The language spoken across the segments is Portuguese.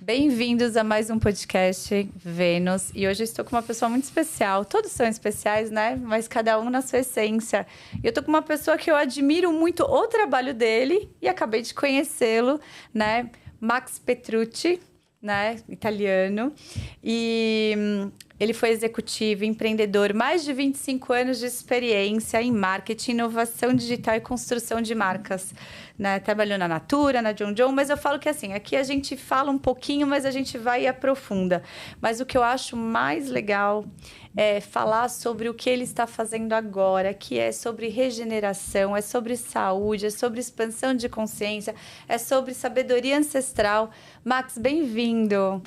Bem-vindos a mais um podcast Vênus. E hoje eu estou com uma pessoa muito especial. Todos são especiais, né? Mas cada um na sua essência. E eu estou com uma pessoa que eu admiro muito o trabalho dele e acabei de conhecê-lo, né? Max Petrucci, né? Italiano. E ele foi executivo, empreendedor, mais de 25 anos de experiência em marketing, inovação digital e construção de marcas. Né? Trabalhou na Natura, na John John, mas eu falo que assim, aqui a gente fala um pouquinho, mas a gente vai e aprofunda. Mas o que eu acho mais legal é falar sobre o que ele está fazendo agora, que é sobre regeneração, é sobre saúde, é sobre expansão de consciência, é sobre sabedoria ancestral. Max, bem-vindo.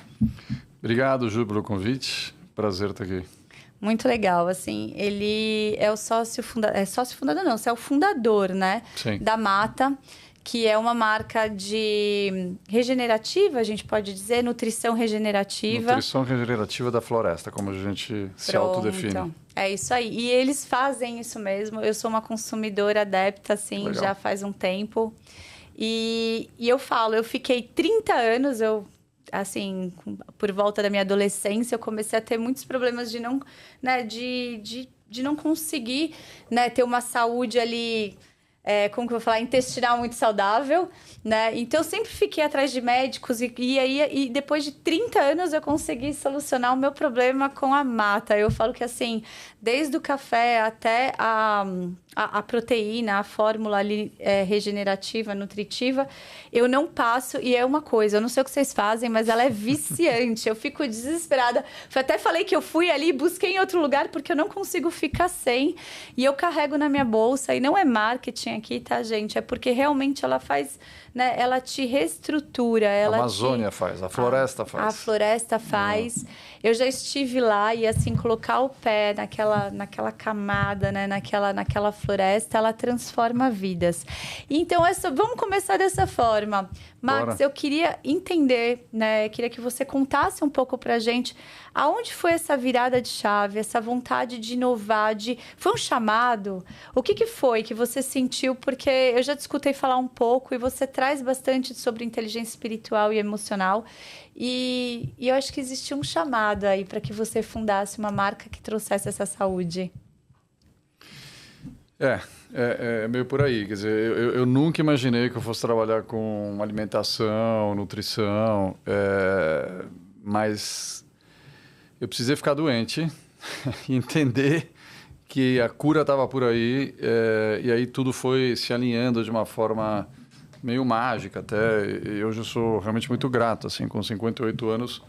Obrigado, Ju, pelo convite. Prazer estar aqui. Muito legal, assim, ele é o sócio fundador, não, você é o fundador, né? Sim. Da Mata, que é uma marca de regenerativa, a gente pode dizer, nutrição regenerativa. Nutrição regenerativa da floresta, como a gente se autodefine. É isso aí. E eles fazem isso mesmo. Eu sou uma consumidora adepta, assim, legal. Já faz um tempo. E eu falo, eu fiquei 30 anos, assim, por volta da minha adolescência, eu comecei a ter muitos problemas de não, né, de não conseguir, né, ter uma saúde ali, como que eu vou falar, intestinal muito saudável, né? Então, eu sempre fiquei atrás de médicos e depois de 30 anos eu consegui solucionar o meu problema com a Mata. Eu falo que, assim, desde o café até a proteína, a fórmula ali, regenerativa, nutritiva, eu não passo. E é uma coisa, eu não sei o que vocês fazem, mas ela é viciante. Eu fico desesperada. Até falei que eu fui ali e busquei em outro lugar, porque eu não consigo ficar sem. E eu carrego na minha bolsa. E não é marketing aqui, tá, gente? É porque realmente ela faz, né? Ela te reestrutura. A Amazônia faz, a floresta faz. A floresta faz. Eu já estive lá e, assim, colocar o pé naquela camada, né? Naquela floresta, ela transforma vidas. Então, vamos começar dessa forma. Max, Bora. Eu queria entender, né? Queria que você contasse um pouco pra gente aonde foi essa virada de chave, essa vontade de inovar, foi um chamado? O que foi que você sentiu? Porque eu já te escutei falar um pouco e você traz bastante sobre inteligência espiritual e emocional. E eu acho que existia um chamado aí para que você fundasse uma marca que trouxesse essa saúde. É meio por aí. Quer dizer, eu nunca imaginei que eu fosse trabalhar com alimentação, nutrição, mas eu precisei ficar doente e entender que a cura estava por aí, e aí tudo foi se alinhando de uma forma meio mágica até, e hoje eu sou realmente muito grato, assim, com 58 anos,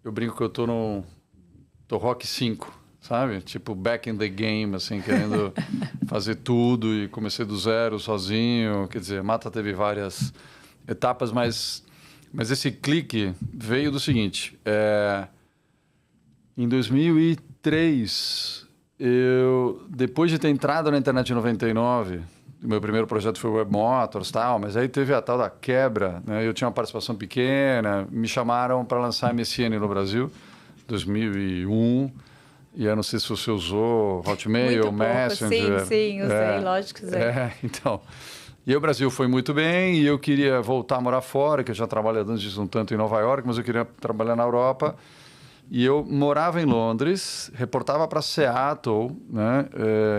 eu brinco que eu tô Rock 5, sabe? Tipo, back in the game, assim, querendo fazer tudo e comecei do zero, sozinho, quer dizer, a Mata teve várias etapas, mas esse clique veio do seguinte, em 2003, depois de ter entrado na internet em 99, o meu primeiro projeto foi o Web Motors e tal, mas aí teve a tal da quebra, né? Eu tinha uma participação pequena, me chamaram para lançar a MSN no Brasil, 2001, e eu não sei se você usou Hotmail, Messenger. Sim, usei, lógico que usei. Então, e aí o Brasil foi muito bem e eu queria voltar a morar fora, que eu já trabalhei antes disso um tanto em Nova York, mas eu queria trabalhar na Europa. E eu morava em Londres, reportava para Seattle, né,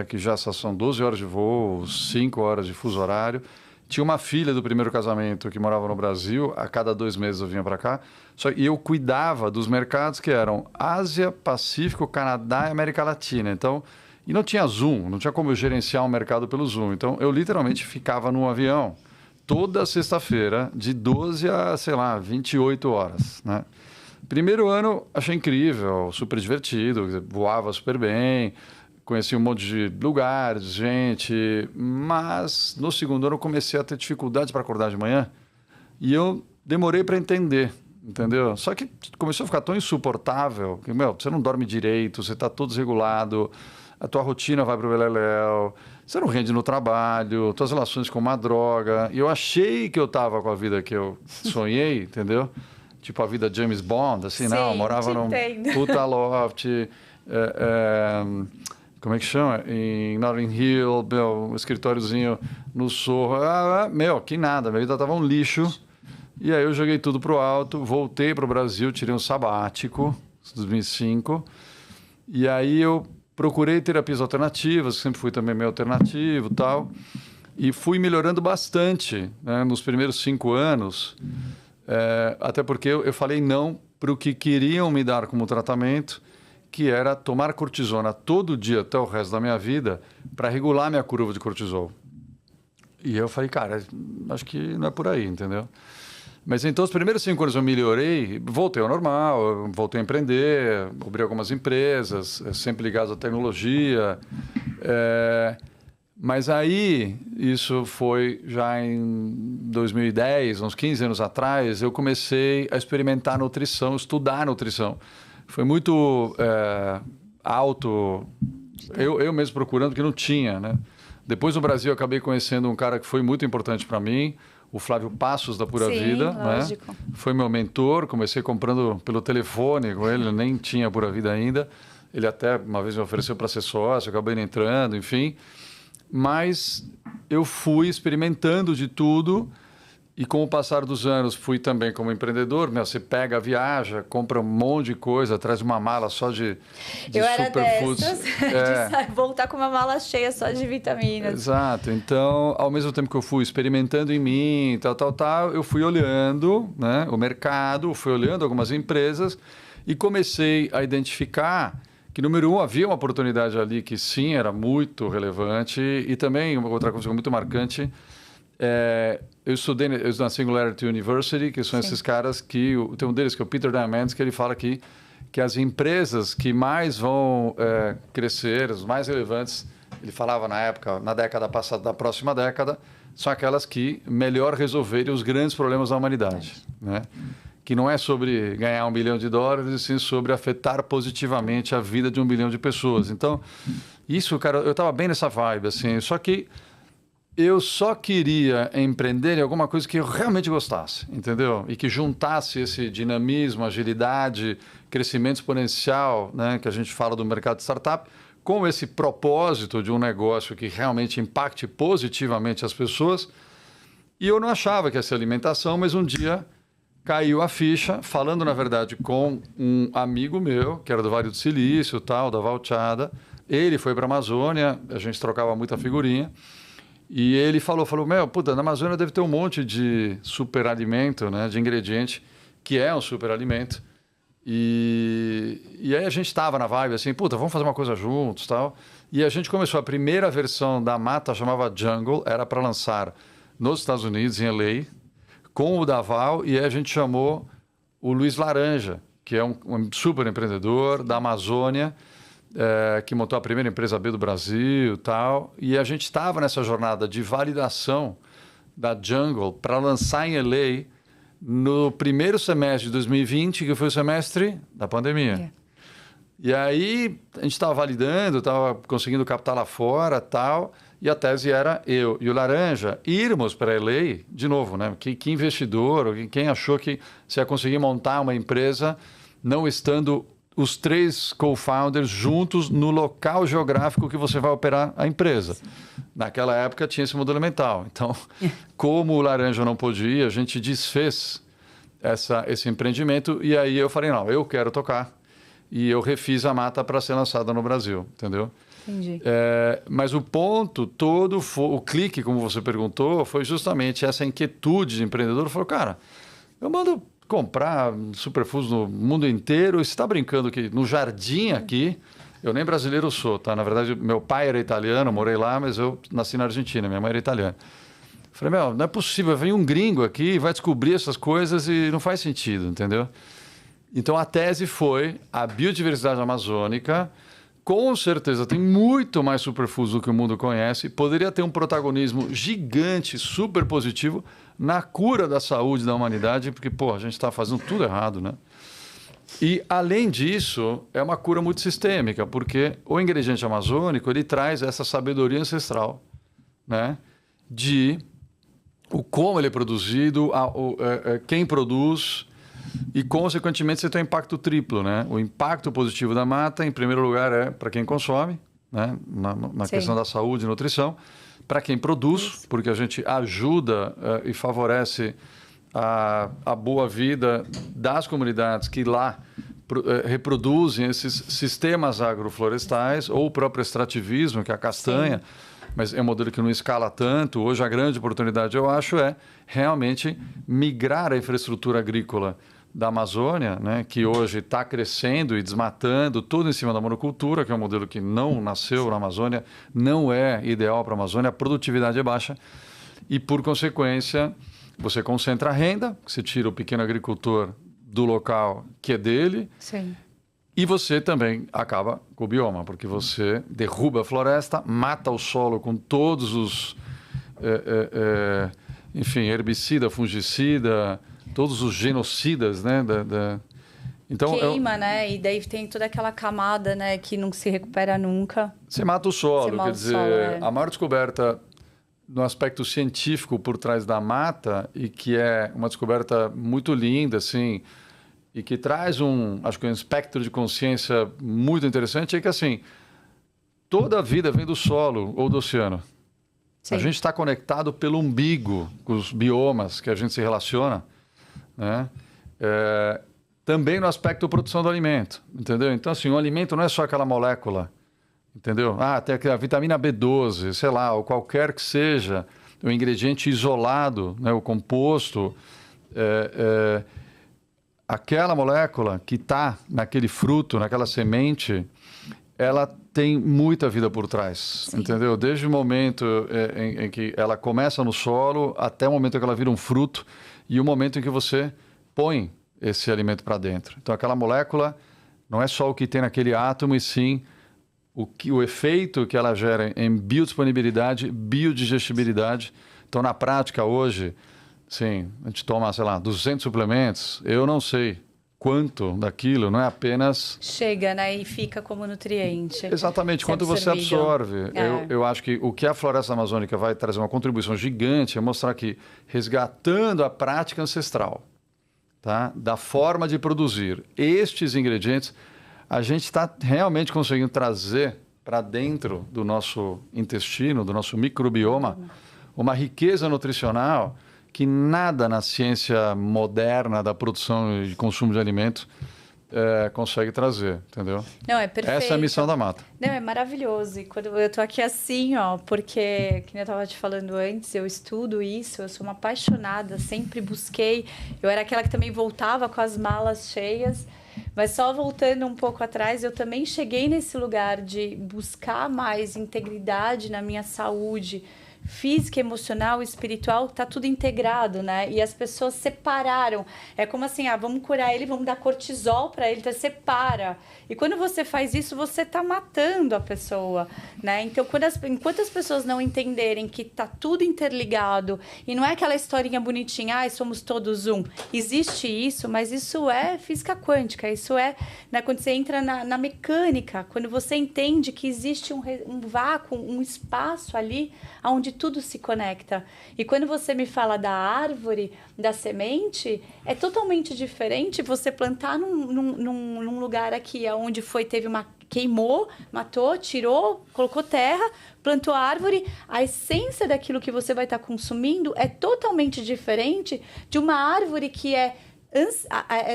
que já são 12 horas de voo, 5 horas de fuso horário. Tinha uma filha do primeiro casamento que morava no Brasil, a cada 2 meses eu vinha para cá. E eu cuidava dos mercados que eram Ásia, Pacífico, Canadá e América Latina. Então, e não tinha Zoom, não tinha como eu gerenciar um mercado pelo Zoom. Então, eu literalmente ficava num avião toda sexta-feira, de 12 a, 28 horas, né? Primeiro ano, achei incrível, super divertido, voava super bem, conheci um monte de lugares, gente, mas no segundo ano eu comecei a ter dificuldades para acordar de manhã e eu demorei para entender, entendeu? Só que começou a ficar tão insuportável que, você não dorme direito, você está todo desregulado, a tua rotina vai para o beleléu, você não rende no trabalho, tuas relações com uma droga, e eu achei que eu estava com a vida que eu sonhei, entendeu? Tipo a vida James Bond, assim, Sim, não, morava num puta loft, como é que chama? Em Notting Hill, um escritóriozinho no Sorro, que nada, minha vida tava um lixo, E aí eu joguei tudo pro alto, voltei para o Brasil, tirei um sabático, em 2005. E aí eu procurei terapias alternativas, sempre fui também meio alternativo e tal. E fui melhorando bastante, né, nos primeiros 5 anos. Até porque eu falei não para o que queriam me dar como tratamento, que era tomar cortisona todo dia até o resto da minha vida para regular minha curva de cortisol. E eu falei, cara, acho que não é por aí, entendeu? Mas então, os primeiros 5 anos eu melhorei, voltei ao normal, eu voltei a empreender, abri algumas empresas, sempre ligadas à tecnologia. Mas aí, isso foi já em 2010, uns 15 anos atrás, eu comecei a experimentar nutrição, estudar nutrição. Foi muito alto, eu mesmo procurando, porque não tinha, né? Depois no Brasil eu acabei conhecendo um cara que foi muito importante para mim, o Flávio Passos da Pura Vida, lógico. Né? Foi meu mentor, comecei comprando pelo telefone com ele, nem tinha Pura Vida ainda. Ele até uma vez me ofereceu para ser sócio, acabei entrando, enfim. Mas eu fui experimentando de tudo e com o passar dos anos fui também como empreendedor. Você pega, viaja, compra um monte de coisa, traz uma mala só de superfoods. De voltar com uma mala cheia só de vitaminas. Exato. Então, ao mesmo tempo que eu fui experimentando em mim, tal, eu fui olhando, né, o mercado, fui olhando algumas empresas e comecei a identificar que, número 1, havia uma oportunidade ali que sim, era muito relevante. E também, uma outra coisa muito marcante, eu estudei na Singularity University, que são esses caras que... Tem um deles que é o Peter Diamandis, que ele fala que as empresas que mais vão crescer, as mais relevantes, ele falava na época, na década passada, da próxima década, são aquelas que melhor resolverem os grandes problemas da humanidade, né? Que não é sobre ganhar $1 bilhão, e sim sobre afetar positivamente a vida de 1 bilhão de pessoas. Então, isso, cara, eu estava bem nessa vibe, assim, só que eu só queria empreender em alguma coisa que eu realmente gostasse, entendeu? E que juntasse esse dinamismo, agilidade, crescimento exponencial, né, que a gente fala do mercado de startup, com esse propósito de um negócio que realmente impacte positivamente as pessoas. E eu não achava que ia ser alimentação, mas um dia caiu a ficha, falando, na verdade, com um amigo meu, que era do Vale do Silício, tal, da Valchada. Ele foi para a Amazônia, a gente trocava muita figurinha. E ele falou, puta, na Amazônia deve ter um monte de superalimento, né, de ingrediente, que é um superalimento. E aí a gente estava na vibe assim, puta, vamos fazer uma coisa juntos, tal. E a gente começou, a primeira versão da Mata chamava Jungle, era para lançar nos Estados Unidos, em LA, com o Daval, e aí a gente chamou o Luiz Laranja, que é um super empreendedor da Amazônia, que montou a primeira empresa B do Brasil e tal. E a gente estava nessa jornada de validação da Jungle para lançar em LA no primeiro semestre de 2020, que foi o semestre da pandemia. E aí a gente estava validando, estava conseguindo captar lá fora tal. E a tese era eu e o Laranja irmos para LA, de novo, né? Que investidor, quem achou que você ia conseguir montar uma empresa não estando os 3 co-founders juntos no local geográfico que você vai operar a empresa. Sim. Naquela época tinha esse modelo mental. Então, como o Laranja não podia, a gente desfez esse empreendimento e aí eu falei, não, eu quero tocar. E eu refiz a Mata para ser lançada no Brasil, entendeu? Entendi. Mas o ponto todo, o clique, como você perguntou, foi justamente essa inquietude de empreendedor. Falou, cara, eu mando comprar superfoods no mundo inteiro. E você está brincando que no jardim aqui, eu nem brasileiro sou, tá? Na verdade, meu pai era italiano, morei lá, mas eu nasci na Argentina, minha mãe era italiana. Falei, não é possível, vem um gringo aqui, vai descobrir essas coisas e não faz sentido, entendeu? Então a tese foi a biodiversidade amazônica. Com certeza tem muito mais superfoods do que o mundo conhece. Poderia ter um protagonismo gigante, super positivo, na cura da saúde da humanidade, porque, a gente está fazendo tudo errado, né? E, além disso, é uma cura muito sistêmica, porque o ingrediente amazônico, ele traz essa sabedoria ancestral, né? De como ele é produzido, quem produz. E, consequentemente, você tem um impacto triplo, né? O impacto positivo da mata, em primeiro lugar, é para quem consome, né? Na questão da saúde e nutrição. Para quem produz, porque a gente ajuda e favorece a boa vida das comunidades que lá reproduzem esses sistemas agroflorestais, ou o próprio extrativismo, que é a castanha, mas é um modelo que não escala tanto. Hoje a grande oportunidade, eu acho, é realmente migrar a infraestrutura agrícola da Amazônia, né, que hoje está crescendo e desmatando, tudo em cima da monocultura, que é um modelo que não nasceu na Amazônia, não é ideal para a Amazônia, a produtividade é baixa e, por consequência, você concentra a renda, você tira o pequeno agricultor do local que é dele. Sim. E você também acaba com o bioma, porque você derruba a floresta, mata o solo com todos os, enfim, herbicida, fungicida, todos os genocidas, né? Então, queima, né? E daí tem toda aquela camada, né, que não se recupera nunca. Você mata o solo, Você mata quer o dizer, solo, a maior descoberta no aspecto científico por trás da mata, e que é uma descoberta muito linda, assim, e que traz acho que um espectro de consciência muito interessante, é que, assim, toda a vida vem do solo ou do oceano. Sim. A gente está conectado pelo umbigo com os biomas que a gente se relaciona, né? Também no aspecto da produção do alimento, entendeu? Então, assim, o alimento não é só aquela molécula, entendeu? Tem a vitamina B12, sei lá, ou qualquer que seja o ingrediente isolado, né? O composto, aquela molécula que está naquele fruto, naquela semente, ela tem muita vida por trás, sim, entendeu? Desde o momento em que ela começa no solo até o momento em que ela vira um fruto e o momento em que você põe esse alimento para dentro. Então, aquela molécula não é só o que tem naquele átomo, e sim o efeito que ela gera em biodisponibilidade, biodigestibilidade. Então, na prática, hoje, sim, a gente toma, sei lá, 200 suplementos, eu não sei quanto daquilo, não é apenas... Chega, né, e fica como nutriente. Exatamente, quanto você absorve. Eu acho que o que a floresta amazônica vai trazer uma contribuição gigante é mostrar que, resgatando a prática ancestral, tá, da forma de produzir estes ingredientes, a gente está realmente conseguindo trazer para dentro do nosso intestino, do nosso microbioma, uma riqueza nutricional que nada na ciência moderna da produção e consumo de alimentos consegue trazer, entendeu? Não, é perfeito. Essa é a missão da mata. Não, é maravilhoso. E quando eu tô aqui assim, ó, porque, como eu tava te falando antes, eu estudo isso, eu sou uma apaixonada, sempre busquei. Eu era aquela que também voltava com as malas cheias, mas só voltando um pouco atrás, eu também cheguei nesse lugar de buscar mais integridade na minha saúde física, emocional, espiritual, tá tudo integrado, né? E as pessoas separaram. É como assim, vamos curar ele, vamos dar cortisol para ele, então separa. E quando você faz isso, você tá matando a pessoa, né? Então, enquanto as pessoas não entenderem que tá tudo interligado, e não é aquela historinha bonitinha, somos todos um. Existe isso, mas isso é física quântica, isso é, né, quando você entra na mecânica, quando você entende que existe um vácuo, um espaço ali, onde tudo se conecta. E quando você me fala da árvore, da semente, é totalmente diferente você plantar num lugar aqui, onde queimou, matou, tirou, colocou terra, plantou a árvore. A essência daquilo que você vai estar consumindo é totalmente diferente de uma árvore que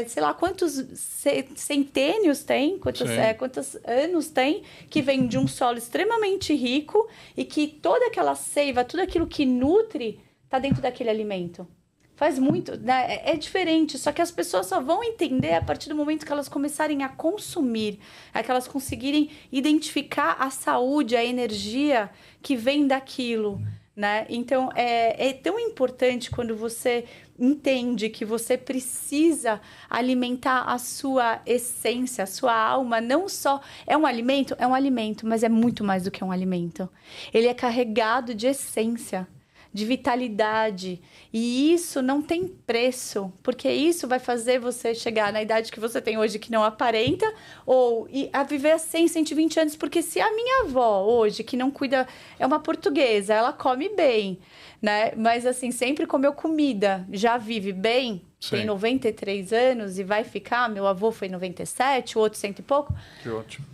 sei lá quantos centênios tem, quantos anos tem, que vem de um solo extremamente rico e que toda aquela seiva, tudo aquilo que nutre, está dentro daquele alimento. Faz muito, né? É diferente, só que as pessoas só vão entender a partir do momento que elas começarem a consumir, que elas conseguirem identificar a saúde, a energia que vem daquilo, né? Então, é tão importante quando você entende que você precisa alimentar a sua essência, a sua alma. Não só é um alimento, mas é muito mais do que um alimento. Ele é carregado de essência, de vitalidade, e isso não tem preço, porque isso vai fazer você chegar na idade que você tem hoje, que não aparenta, ou a viver 100, 120 anos, porque se a minha avó hoje, que não cuida, é uma portuguesa, ela come bem, né? Mas assim, sempre comeu comida, já vive bem, sim, tem 93 anos e vai ficar, meu avô foi 97, o outro 100 e pouco. Que ótimo.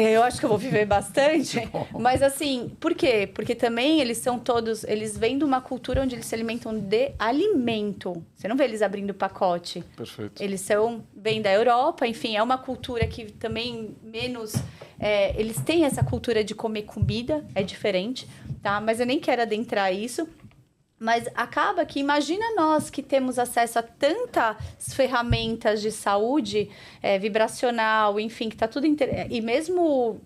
Eu acho que eu vou viver bastante, mas assim, por quê? Porque também eles vêm de uma cultura onde eles se alimentam de alimento. Você não vê eles abrindo pacote. Perfeito. Vêm da Europa, enfim, é uma cultura que também menos... eles têm essa cultura de comer comida, é diferente, tá? Mas eu nem quero adentrar isso. Mas acaba que, imagina nós que temos acesso a tantas ferramentas de saúde vibracional, enfim, que está tudo... E mesmo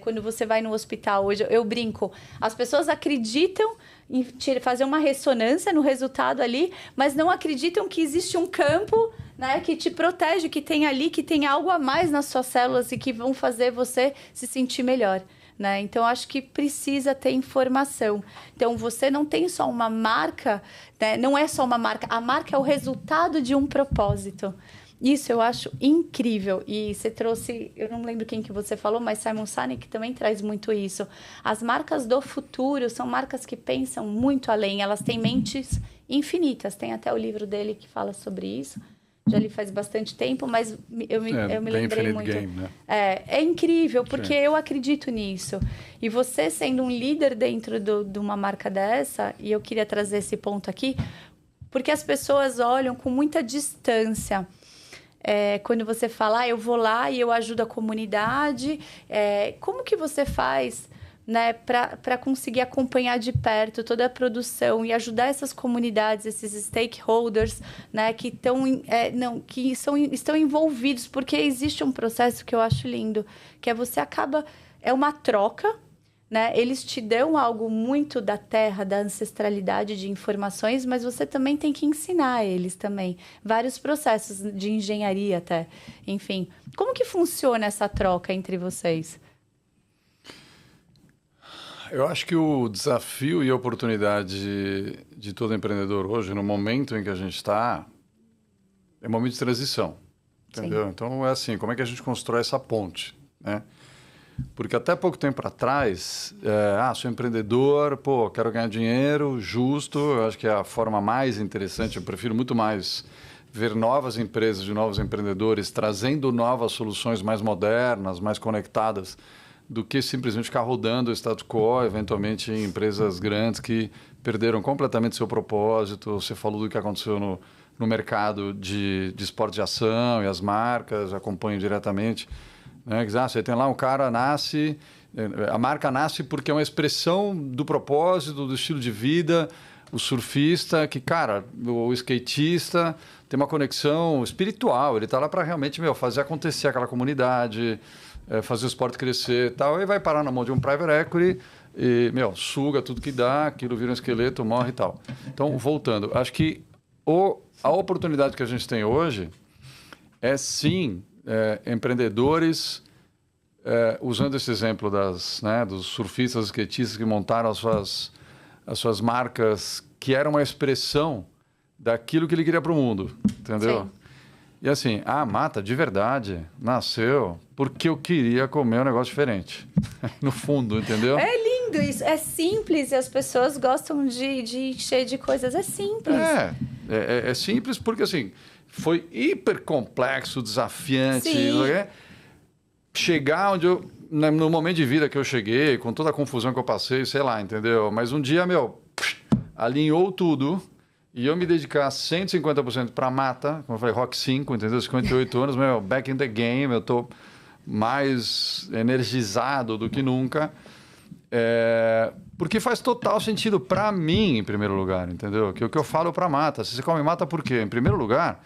quando você vai no hospital hoje, eu brinco, as pessoas acreditam em fazer uma ressonância no resultado ali, mas não acreditam que existe um campo, né, que te protege, que tem ali, que tem algo a mais nas suas células e que vão fazer você se sentir melhor. Né? Então, acho que precisa ter informação. Então, você não tem só uma marca, né? Não é só uma marca. A marca é o resultado de um propósito. Isso eu acho incrível. E você trouxe, eu não lembro quem que você falou, mas Simon Sinek também traz muito isso. As marcas do futuro são marcas que pensam muito além. Elas têm mentes infinitas. Tem até o livro dele que fala sobre isso. Já li faz bastante tempo, mas eu me lembrei muito. Game, né? É incrível, porque eu acredito nisso. E você sendo um líder dentro de uma marca dessa, e eu queria trazer esse ponto aqui, porque as pessoas olham com muita distância. Quando você fala, eu vou lá e eu ajudo a comunidade, como que você faz... Né, para conseguir acompanhar de perto toda a produção e ajudar essas comunidades, esses stakeholders, né, que estão envolvidos, porque existe um processo que eu acho lindo, que é uma troca, né? Eles te dão algo muito da terra, da ancestralidade de informações, mas você também tem que ensinar a eles também. Vários processos de engenharia até. Enfim, como que funciona essa troca entre vocês? Eu acho que o desafio e a oportunidade de todo empreendedor hoje, no momento em que a gente está, é um momento de transição, entendeu? Sim. Então, é assim, como é que a gente constrói essa ponte, né? Porque até pouco tempo atrás, sou empreendedor, quero ganhar dinheiro, justo, eu acho que é a forma mais interessante, eu prefiro muito mais ver novas empresas de novos empreendedores trazendo novas soluções mais modernas, mais conectadas, do que simplesmente ficar rodando o status quo, eventualmente em empresas grandes que perderam completamente seu propósito. Você falou do que aconteceu no mercado de esporte de ação e as marcas acompanham diretamente. Né? Você tem lá um cara, a marca nasce porque é uma expressão do propósito, do estilo de vida, o surfista, o skatista tem uma conexão espiritual, ele está lá para realmente fazer acontecer aquela comunidade, fazer o esporte crescer e tal, e vai parar na mão de um private equity e, suga tudo que dá, aquilo vira um esqueleto, morre e tal. Então, voltando, acho que a oportunidade que a gente tem hoje é, sim, empreendedores, usando esse exemplo dos surfistas, skatistas que montaram as suas marcas, que era uma expressão daquilo que ele queria para o mundo, entendeu? Sim. E assim, a Mata, de verdade, nasceu porque eu queria comer um negócio diferente. No fundo, entendeu? É lindo isso. É simples e as pessoas gostam de encher de coisas. É simples. É simples porque, assim, foi hiper complexo, desafiante. Chegar onde no momento de vida que eu cheguei, com toda a confusão que eu passei, sei lá, entendeu? Mas um dia, alinhou tudo. E eu me dedicar 150% para a Mata, como eu falei, Rock 5, entendeu? 58 anos, back in the game, eu estou mais energizado do que nunca. Porque faz total sentido para mim, em primeiro lugar, entendeu? Que o que eu falo para a Mata, se você come Mata por quê? Em primeiro lugar,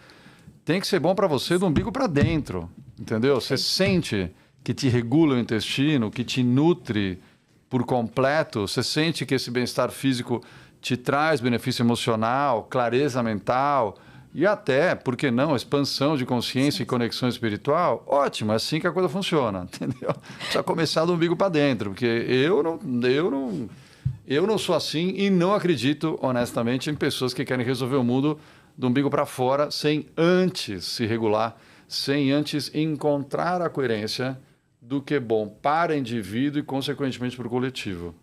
tem que ser bom para você do umbigo para dentro, entendeu? Você sente que te regula o intestino, que te nutre por completo, você sente que esse bem-estar físico te traz benefício emocional, clareza mental e até, por que não, expansão de consciência e conexão espiritual, ótimo, é assim que a coisa funciona, entendeu? Precisa começar do umbigo para dentro, porque eu não sou assim e não acredito, honestamente, em pessoas que querem resolver o mundo do umbigo para fora sem antes se regular, sem antes encontrar a coerência do que é bom para o indivíduo e, consequentemente, para o coletivo.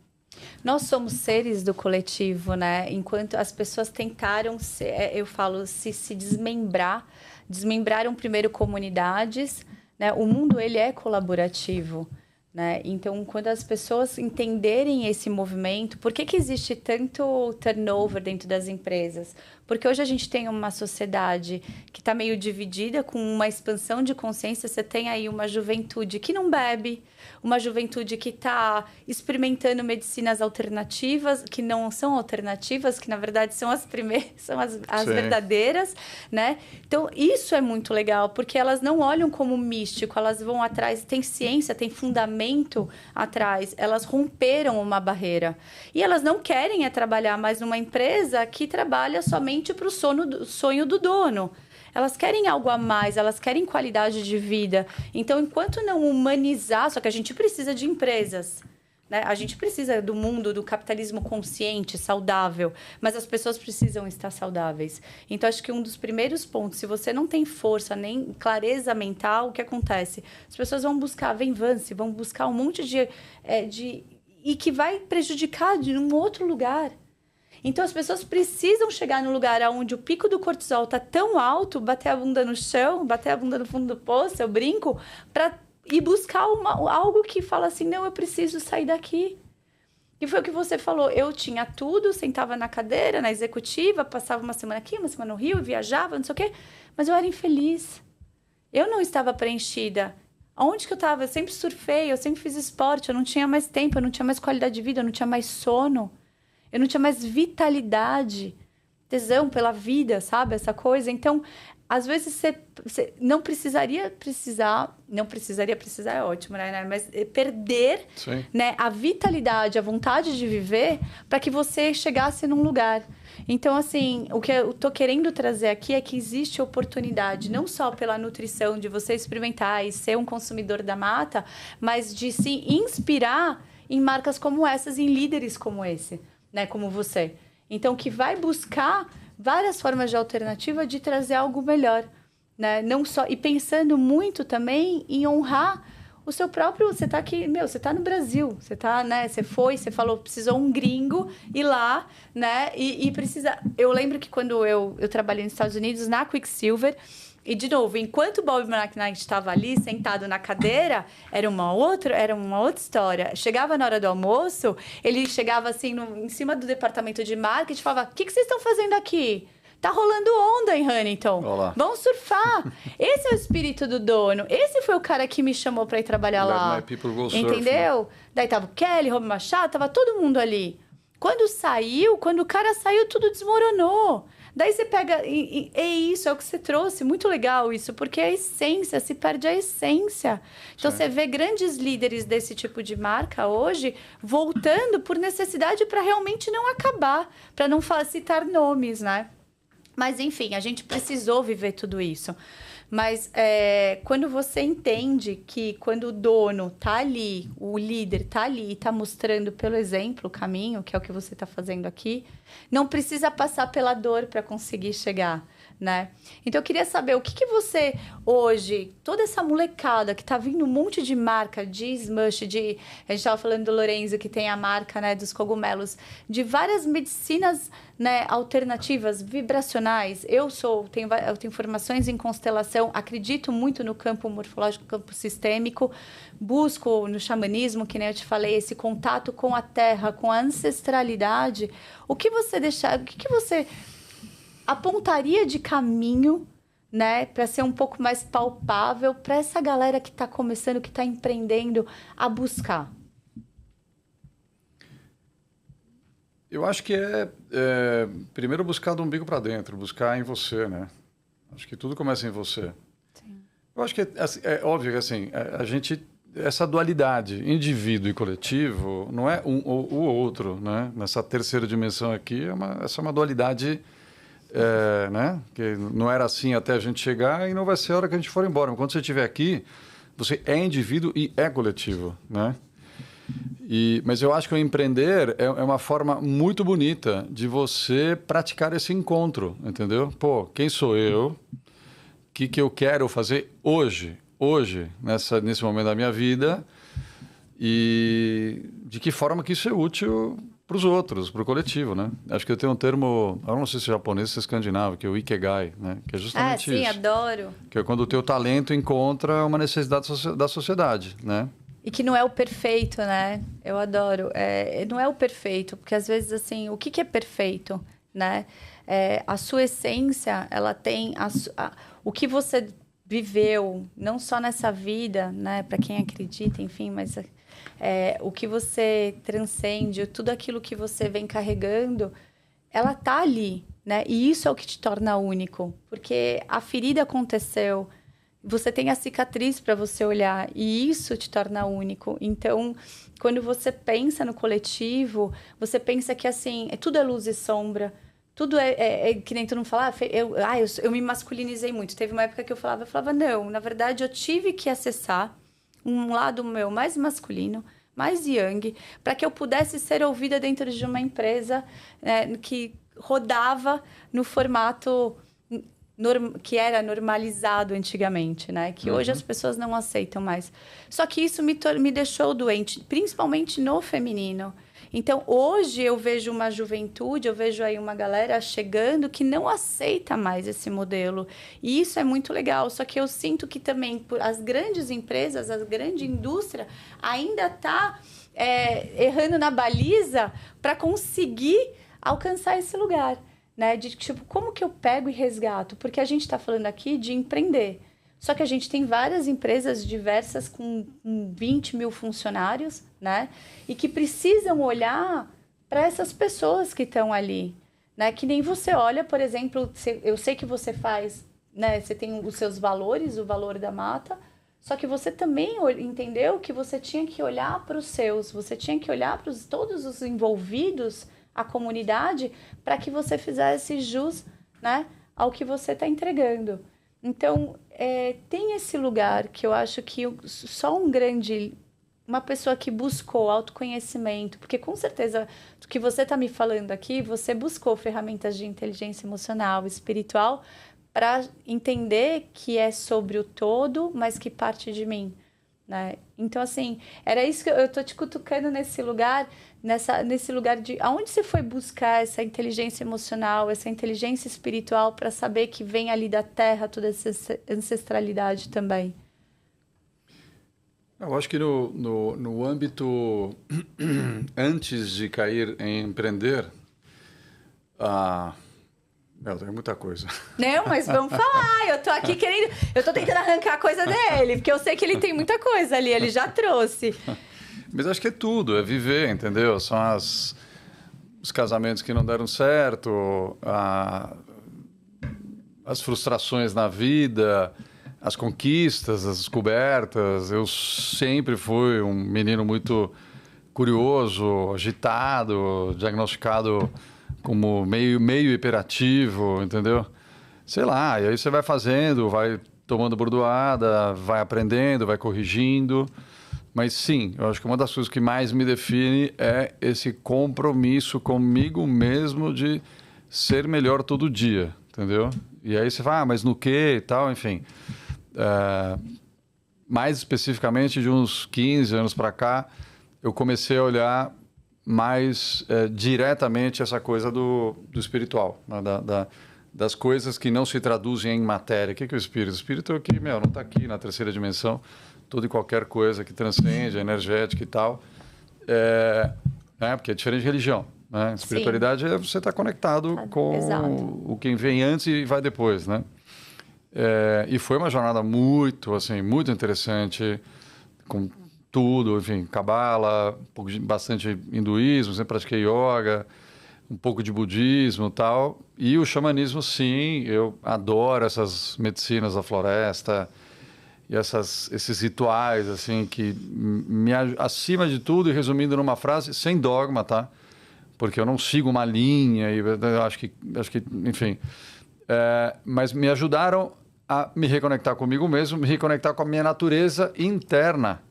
Nós somos seres do coletivo, né? Enquanto as pessoas tentaram, se desmembrar, desmembraram primeiro comunidades, né? O mundo, ele é colaborativo, né? Então, quando as pessoas entenderem esse movimento, por que existe tanto turnover dentro das empresas? Porque hoje a gente tem uma sociedade que está meio dividida, com uma expansão de consciência. Você tem aí uma juventude que não bebe, uma juventude que está experimentando medicinas alternativas, que não são alternativas, que na verdade são as primeiras, são as verdadeiras, né? Então, isso é muito legal, porque elas não olham como místico, elas vão atrás, tem ciência, tem fundamento atrás, elas romperam uma barreira. E elas não querem trabalhar mais numa empresa que trabalha somente para o sonho do dono. Elas querem algo a mais, elas querem qualidade de vida. Então, enquanto não humanizar, só que a gente precisa de empresas, né? A gente precisa do mundo, do capitalismo consciente, saudável, mas as pessoas precisam estar saudáveis. Então, acho que um dos primeiros pontos, se você não tem força nem clareza mental, o que acontece? As pessoas vão buscar venvança, vão buscar um monte e que vai prejudicar de um outro lugar. Então, as pessoas precisam chegar no lugar onde o pico do cortisol está tão alto, bater a bunda no chão, bater a bunda no fundo do poço, eu brinco, para ir buscar algo que fala assim, não, eu preciso sair daqui. E foi o que você falou, eu tinha tudo, sentava na cadeira, na executiva, passava uma semana aqui, uma semana no Rio, viajava, não sei o quê, mas eu era infeliz. Eu não estava preenchida. Onde que eu estava? Eu sempre surfei, eu sempre fiz esporte, eu não tinha mais tempo, eu não tinha mais qualidade de vida, eu não tinha mais sono. Eu não tinha mais vitalidade, tesão pela vida, sabe? Essa coisa. Então, às vezes, você não precisaria precisar é ótimo, né? Mas perder, né, a vitalidade, a vontade de viver para que você chegasse num lugar. Então, assim, o que eu tô querendo trazer aqui é que existe oportunidade, não só pela nutrição, de você experimentar e ser um consumidor da mata, mas de se inspirar em marcas como essas, em líderes como esse. Né, como você. Então, que vai buscar várias formas de alternativa de trazer algo melhor, né? Não só, e pensando muito também em honrar o seu próprio... Você tá aqui, você tá no Brasil, você tá, né? Você falou, precisou um gringo ir lá, né? E precisa... Eu lembro que quando eu trabalhei nos Estados Unidos, na Quicksilver, e, de novo, enquanto o Bob McKnight estava ali, sentado na cadeira, era uma outra história. Chegava na hora do almoço, ele chegava assim, em cima do departamento de marketing e falava, o que vocês estão fazendo aqui? Tá rolando onda em Huntington. Olá. Vamos surfar. Esse é o espírito do dono. Esse foi o cara que me chamou para ir trabalhar lá. My people go entendeu? Surf, né? Daí tava o Kelly, Rob Machado, tava todo mundo ali. Quando o cara saiu, tudo desmoronou. Daí você pega... É isso, é o que você trouxe. Muito legal isso, porque a essência, se perde a essência. Então, você vê grandes líderes desse tipo de marca hoje voltando por necessidade para realmente não acabar, para não citar nomes, né? Mas, enfim, a gente precisou viver tudo isso. Mas quando você entende que quando o dono tá ali, o líder tá ali e tá mostrando pelo exemplo o caminho, que é o que você tá fazendo aqui, não precisa passar pela dor para conseguir chegar, né? Então, eu queria saber o que você hoje, toda essa molecada que tá vindo um monte de marca, de Smush, a gente tava falando do Lorenzo, que tem a marca, né, dos cogumelos, de várias medicinas, né, alternativas, vibracionais. Eu tenho formações em constelação, acredito muito no campo morfológico, campo sistêmico, busco no xamanismo, que nem eu te falei, esse contato com a terra, com a ancestralidade. O que você apontaria de caminho, né, para ser um pouco mais palpável para essa galera que está começando, que está empreendendo a buscar? Eu acho que primeiro buscar do umbigo para dentro, buscar em você, né? Acho que tudo começa em você. Sim. Eu acho que é óbvio que assim, essa dualidade indivíduo e coletivo não é um ou o outro, né? Nessa terceira dimensão aqui, essa é uma dualidade, né? Que não era assim até a gente chegar e não vai ser a hora que a gente for embora. Mas quando você estiver aqui, você é indivíduo e é coletivo, né? Mas eu acho que o empreender é uma forma muito bonita de você praticar esse encontro, entendeu? Pô, quem sou eu? O que eu quero fazer hoje, nesse momento da minha vida? E de que forma que isso é útil para os outros, para o coletivo, né? Acho que eu tenho um termo, eu não sei se é japonês ou se é escandinavo, que é o Ikigai, né? Que é justamente sim, isso. adoro. Que é quando o teu talento encontra uma necessidade da sociedade, né? E que não é o perfeito, né? Eu adoro. Não é o perfeito, porque às vezes, assim, o que é perfeito, né? A sua essência, ela tem o que você viveu, não só nessa vida, né? Para quem acredita, enfim, mas o que você transcende, tudo aquilo que você vem carregando, ela tá ali, né? E isso é o que te torna único, porque a ferida aconteceu. Você tem a cicatriz para você olhar e isso te torna único. Então, quando você pensa no coletivo, você pensa que assim, tudo é luz e sombra. Tudo que nem todo mundo fala, eu me masculinizei muito. Teve uma época que eu falava, não, na verdade eu tive que acessar um lado meu mais masculino, mais yang, para que eu pudesse ser ouvida dentro de uma empresa que rodava no formato que era normalizado antigamente, né? Que hoje as pessoas não aceitam mais. Só que isso me deixou doente, principalmente no feminino. Então, hoje eu vejo uma juventude, eu vejo aí uma galera chegando que não aceita mais esse modelo. E isso é muito legal. Só que eu sinto que também as grandes empresas, a grande indústria, ainda está errando na baliza para conseguir alcançar esse lugar. Né? De tipo, como que eu pego e resgato? Porque a gente está falando aqui de empreender. Só que a gente tem várias empresas diversas com 20 mil funcionários, né? E que precisam olhar para essas pessoas que estão ali, né? Que nem você olha, por exemplo, eu sei que você faz, né? Você tem os seus valores, o valor da mata, só que você também entendeu que você tinha que olhar para os seus, você tinha que olhar para todos os envolvidos, a comunidade, para que você fizesse jus, né, ao que você está entregando. Então, tem esse lugar que eu acho que só uma pessoa que buscou autoconhecimento, porque com certeza do que você está me falando aqui, você buscou ferramentas de inteligência emocional, espiritual, para entender que é sobre o todo, mas que parte de mim. Né? Então, assim, era isso que eu tô te cutucando nesse lugar, nesse lugar de aonde você foi buscar essa inteligência emocional, essa inteligência espiritual para saber que vem ali da terra toda essa ancestralidade também. Eu acho que no âmbito antes de cair em empreender, tem muita coisa. Não, mas vamos falar. Eu tô aqui querendo. Eu tô tentando arrancar a coisa dele, porque eu sei que ele tem muita coisa ali, ele já trouxe. Mas acho que é tudo, é viver, entendeu? São os casamentos que não deram certo, as frustrações na vida, as conquistas, as descobertas. Eu sempre fui um menino muito curioso, agitado, diagnosticado como meio hiperativo, entendeu? Sei lá, e aí você vai fazendo, vai tomando bordoada, vai aprendendo, vai corrigindo. Mas sim, eu acho que uma das coisas que mais me define é esse compromisso comigo mesmo de ser melhor todo dia, entendeu? E aí você fala, mas no quê e tal, enfim. Mais especificamente de uns 15 anos para cá, eu comecei a olhar mais diretamente essa coisa do espiritual, né? Das coisas que não se traduzem em matéria. O que é o espírito? O espírito é o que, não está aqui na terceira dimensão, toda e qualquer coisa que transcende, energética e tal, porque é diferente de religião. Né? Espiritualidade é você estar conectado com o que vem antes e vai depois, né? E foi uma jornada muito interessante, com tudo, enfim, cabala, bastante hinduísmo, sempre pratiquei yoga, um pouco de budismo e tal. E o xamanismo, sim, eu adoro essas medicinas da floresta e esses rituais, assim, que acima de tudo, e resumindo numa frase, sem dogma, tá? Porque eu não sigo uma linha, e eu acho que enfim. Mas me ajudaram a me reconectar comigo mesmo, me reconectar com a minha natureza interna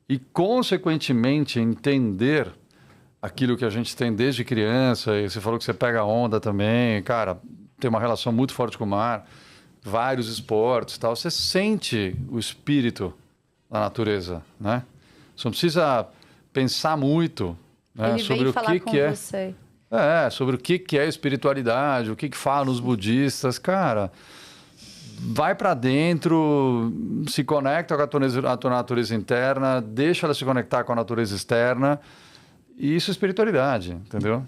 e, consequentemente, entender aquilo que a gente tem desde criança. E você falou que você pega onda também, cara, tem uma relação muito forte com o mar, vários esportes e tal. Você sente o espírito da natureza, né? Você não precisa pensar muito né? Ele Sobre vem o falar que com que é. você. Sobre o que é espiritualidade, o que falam os budistas. Cara, vai para dentro, se conecta com a tua natureza interna, deixa ela se conectar com a natureza externa. E isso é espiritualidade, entendeu?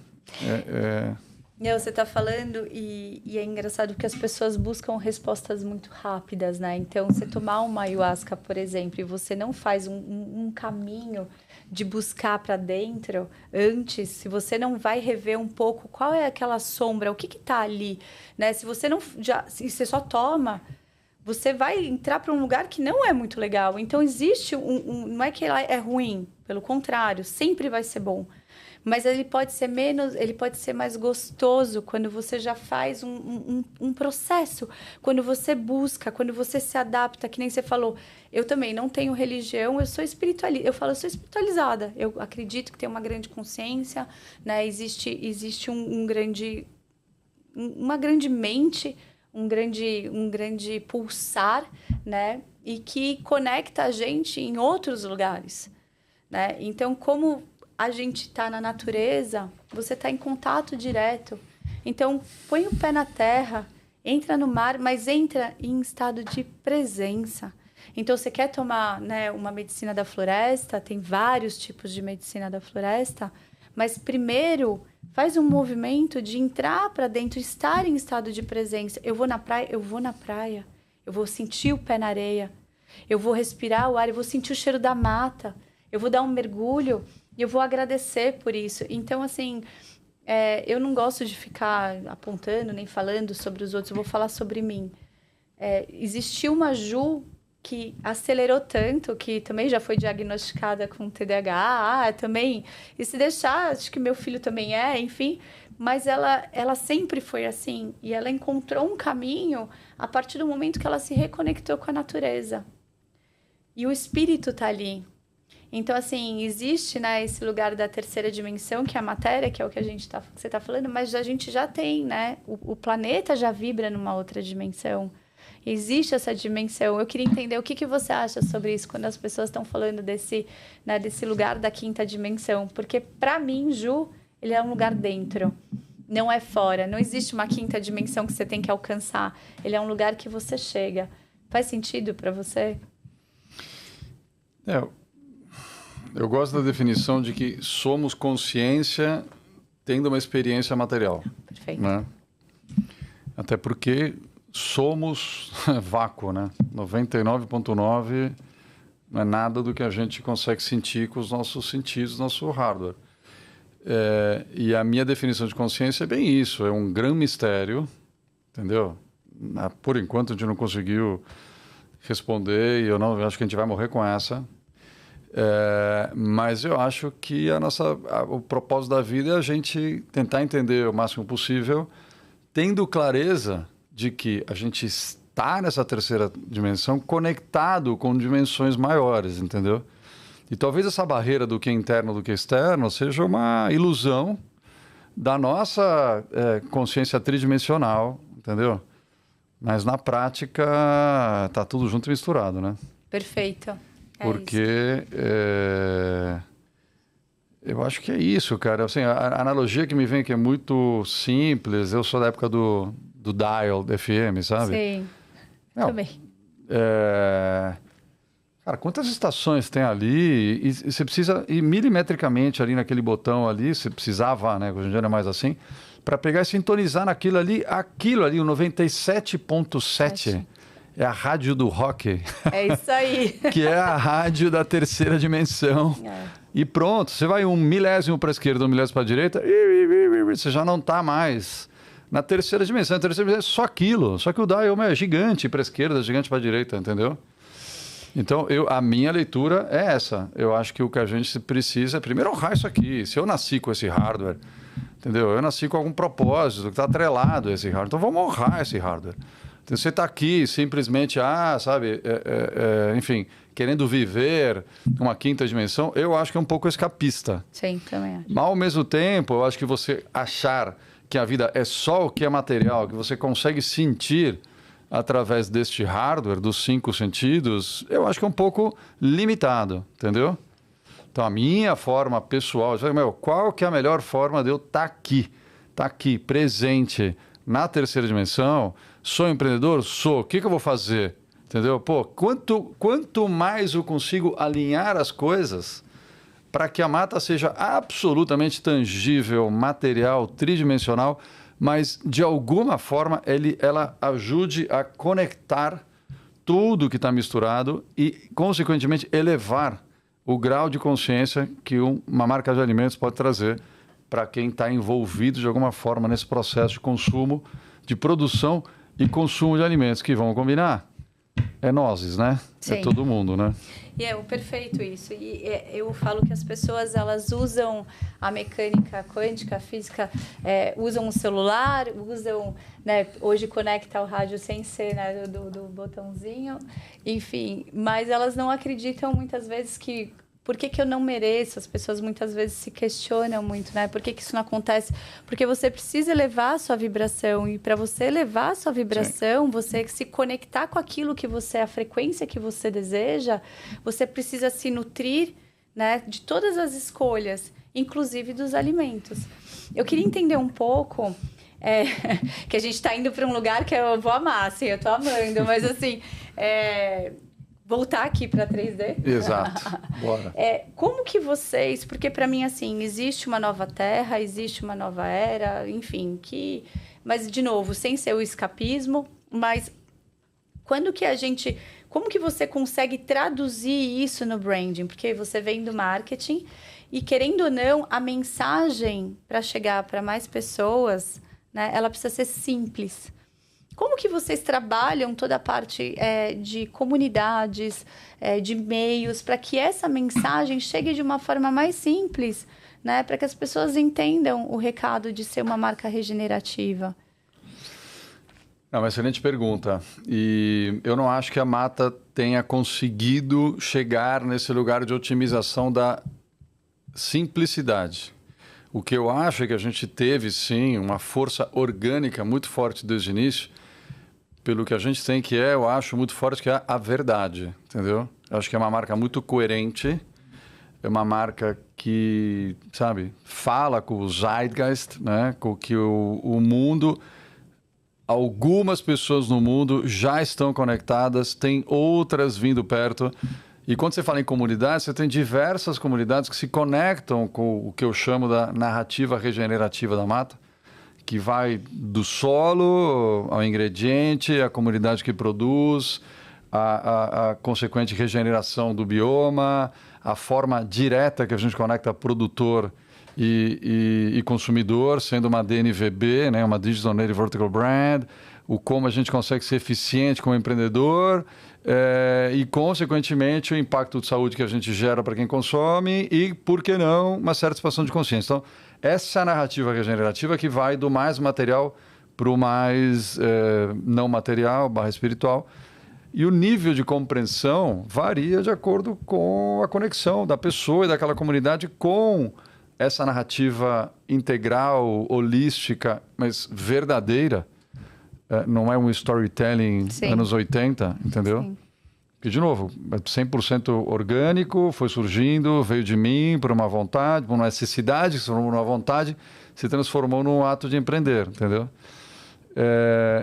Você está falando e é engraçado que as pessoas buscam respostas muito rápidas, né? Então, você tomar uma ayahuasca, por exemplo, e você não faz um caminho de buscar para dentro antes, se você não vai rever um pouco qual é aquela sombra, o que está ali, né? Se você não se você só toma, você vai entrar para um lugar que não é muito legal. Então existe não é que ela é ruim, pelo contrário, sempre vai ser bom. Mas ele pode ser mais gostoso quando você já faz um processo, quando você busca, quando você se adapta, que nem você falou. Eu também não tenho religião, eu sou espiritualista. Eu sou espiritualizada. Eu acredito que tem uma grande consciência, né? Existe uma grande mente, um grande pulsar, né? E que conecta a gente em outros lugares, né? Então, como a gente está na natureza, você está em contato direto. Então, põe o pé na terra, entra no mar, mas entra em estado de presença. Então, você quer tomar, né, uma medicina da floresta, tem vários tipos de medicina da floresta, mas primeiro faz um movimento de entrar para dentro, estar em estado de presença. Eu vou na praia, eu vou sentir o pé na areia, eu vou respirar o ar, eu vou sentir o cheiro da mata, eu vou dar um mergulho e eu vou agradecer por isso. Então, assim, eu não gosto de ficar apontando nem falando sobre os outros, eu vou falar sobre mim. Existiu uma Ju que acelerou tanto, que também já foi diagnosticada com TDAH, também, e se deixar, acho que meu filho também enfim, mas ela sempre foi assim, e ela encontrou um caminho a partir do momento que ela se reconectou com a natureza. E o espírito tá ali. Então, assim, existe, né, esse lugar da terceira dimensão, que é a matéria, que é o que você está falando, mas a gente já tem, né? O planeta já vibra numa outra dimensão. Existe essa dimensão. Eu queria entender o que você acha sobre isso, quando as pessoas estão falando desse lugar da quinta dimensão. Porque, para mim, Ju, ele é um lugar dentro, não é fora. Não existe uma quinta dimensão que você tem que alcançar. Ele é um lugar que você chega. Faz sentido para você? Eu gosto da definição de que somos consciência tendo uma experiência material. Perfeito. Né? Até porque somos vácuo, né? 99,9% não é nada do que a gente consegue sentir com os nossos sentidos, nosso hardware. E a minha definição de consciência é bem isso, é um grande mistério, entendeu? Por enquanto a gente não conseguiu responder e eu acho que a gente vai morrer com essa. Mas eu acho que o propósito da vida é a gente tentar entender o máximo possível, tendo clareza de que a gente está nessa terceira dimensão conectado com dimensões maiores, entendeu? E talvez essa barreira do que é interno do que é externo seja uma ilusão da nossa consciência tridimensional, entendeu? Mas na prática tá tudo junto e misturado, né? Perfeito. Porque eu acho que é isso, cara. Assim, a analogia que me vem que é muito simples, eu sou da época do dial da FM, sabe? Sim, também. Cara, quantas estações tem ali? E você precisa ir milimetricamente ali naquele botão ali, você precisava, né? Hoje em dia não é mais assim, para pegar e sintonizar naquilo ali, o 97.7. É a rádio do rock. É isso aí. Que é a rádio da terceira dimensão. E pronto, você vai 1 milésimo para a esquerda, 1 milésimo para a direita, você já não está mais na terceira dimensão. A terceira dimensão é só aquilo. Só que o dial é gigante para a esquerda, gigante para a direita, entendeu? Então, a minha leitura é essa. Eu acho que o que a gente precisa é primeiro honrar isso aqui. Se eu nasci com esse hardware, entendeu? Eu nasci com algum propósito que está atrelado a esse hardware. Então, vamos honrar esse hardware. Então, você está aqui simplesmente, sabe, enfim, querendo viver uma quinta dimensão, eu acho que é um pouco escapista. Sim, também acho. Mas, ao mesmo tempo, eu acho que você achar que a vida é só o que é material, que você consegue sentir através deste hardware, dos 5 sentidos, eu acho que é um pouco limitado, entendeu? Então, a minha forma pessoal, qual que é a melhor forma de eu estar aqui, presente, na terceira dimensão? Sou empreendedor? Sou. O que eu vou fazer? Entendeu? Pô, quanto mais eu consigo alinhar as coisas para que a mata seja absolutamente tangível, material, tridimensional, mas de alguma forma ela ajude a conectar tudo que está misturado e, consequentemente, elevar o grau de consciência que uma marca de alimentos pode trazer para quem está envolvido de alguma forma nesse processo de consumo, de produção e consumo de alimentos, que vão combinar. É nozes, né? Sim. É todo mundo, né? E é perfeito isso. E eu falo que as pessoas, elas usam a mecânica quântica, a física, usam o celular, usam, né, hoje conecta o rádio sem ser, né, do botãozinho, enfim, mas elas não acreditam muitas vezes que por que eu não mereço? As pessoas muitas vezes se questionam muito, né? Por que isso não acontece? Porque você precisa elevar a sua vibração. E para você elevar a sua vibração, Sim. você se conectar com aquilo que você, a frequência que você deseja, você precisa se nutrir, né, de todas as escolhas, inclusive dos alimentos. Eu queria entender um pouco... que a gente está indo para um lugar que eu vou amar, assim, eu estou amando, mas assim... voltar aqui para 3D. Exato. Bora. Como que vocês... Porque para mim, assim, existe uma nova terra, existe uma nova era, enfim, mas, de novo, sem ser o escapismo, mas quando que a gente... Como que você consegue traduzir isso no branding? Porque você vem do marketing e, querendo ou não, a mensagem para chegar para mais pessoas, né, ela precisa ser simples. Como que vocês trabalham toda a parte de comunidades, de meios, para que essa mensagem chegue de uma forma mais simples, né? Para que as pessoas entendam o recado de ser uma marca regenerativa? É uma excelente pergunta. E eu não acho que a Mata tenha conseguido chegar nesse lugar de otimização da simplicidade. O que eu acho é que a gente teve, sim, uma força orgânica muito forte desde o início, pelo que a gente tem, que eu acho muito forte, que é a verdade, entendeu? Eu acho que é uma marca muito coerente, é uma marca que, sabe, fala com o zeitgeist, né? Com que o mundo, algumas pessoas no mundo já estão conectadas, tem outras vindo perto. E quando você fala em comunidade, você tem diversas comunidades que se conectam com o que eu chamo da narrativa regenerativa da mata, que vai do solo ao ingrediente, a comunidade que produz, a consequente regeneração do bioma, a forma direta que a gente conecta produtor e consumidor, sendo uma DNVB, né, uma Digital Native Vertical Brand, o como a gente consegue ser eficiente como empreendedor e, consequentemente, o impacto de saúde que a gente gera para quem consome e, por que não, uma certa expansão de consciência. Então, essa é a narrativa regenerativa que vai do mais material para o mais não material, / espiritual. E o nível de compreensão varia de acordo com a conexão da pessoa e daquela comunidade com essa narrativa integral, holística, mas verdadeira. Não é um storytelling Sim. anos 80, entendeu? Sim. Que, de novo, é 100% orgânico, foi surgindo, veio de mim por uma vontade, por uma necessidade, se transformou numa vontade, se transformou num ato de empreender, entendeu?